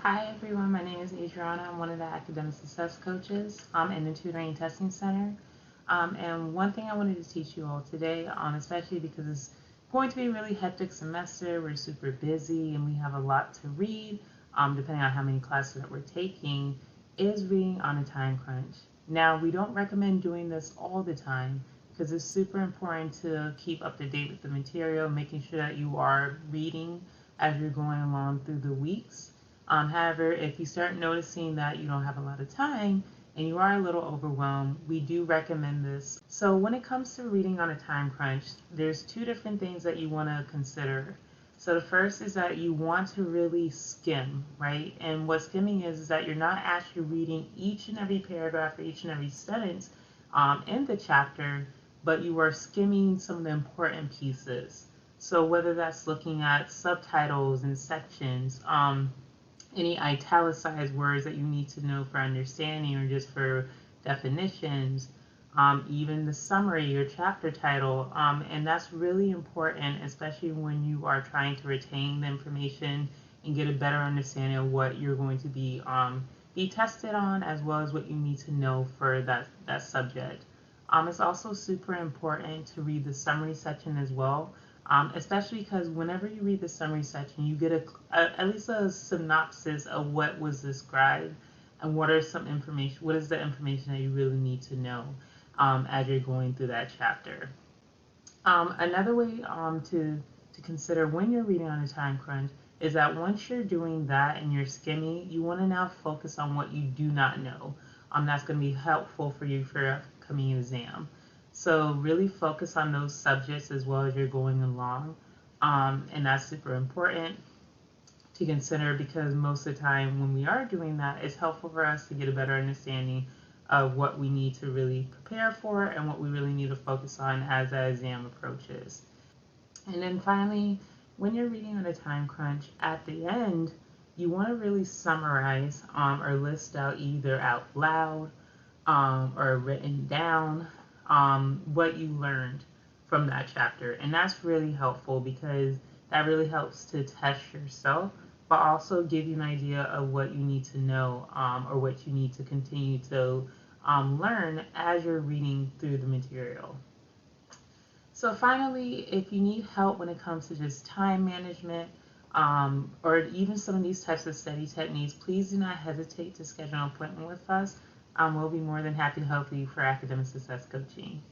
Hi everyone, my name is Adriana. I'm one of the academic success coaches in the Tutoring and Testing Center. And one thing I wanted to teach you all today, especially because it's going to be a really hectic semester, we're super busy and we have a lot to read, depending on how many classes that we're taking, is reading on a time crunch. Now, we don't recommend doing this all the time because it's super important to keep up to date with the material, making sure that you are reading as you're going along through the weeks. However, if you start noticing that you don't have a lot of time and you are a little overwhelmed, we do recommend this. So when it comes to reading on a time crunch, there's two different things that you want to consider. So the first is that you want to really skim, right? And what skimming is that you're not actually reading each and every paragraph or each and every sentence in the chapter, but you are skimming some of the important pieces. So whether that's looking at subtitles and sections, any italicized words that you need to know for understanding or just for definitions, even the summary or chapter title. And that's really important, especially when you are trying to retain the information and get a better understanding of what you're going to be tested on, as well as what you need to know for that subject. It's also super important to read the summary section as well, especially because whenever you read the summary section, you get at least a synopsis of what was described and what are some information, what is the information that you really need to know as you're going through that chapter. Another way to consider when you're reading on a time crunch is that once you're doing that and you're skimming, you want to now focus on what you do not know. That's going to be helpful for you for your upcoming exam. So really focus on those subjects as well as you're going along. And that's super important to consider because most of the time when we are doing that, it's helpful for us to get a better understanding of what we need to really prepare for and what we really need to focus on as that exam approaches. And then finally, when you're reading on a time crunch, at the end, you want to really summarize or list out either out loud or written down what you learned from that chapter. And that's really helpful because that really helps to test yourself, but also give you an idea of what you need to know or what you need to continue to learn as you're reading through the material. So finally, if you need help when it comes to just time management or even some of these types of study techniques, please do not hesitate to schedule an appointment with us. We'll be more than happy to help you for academic success coaching.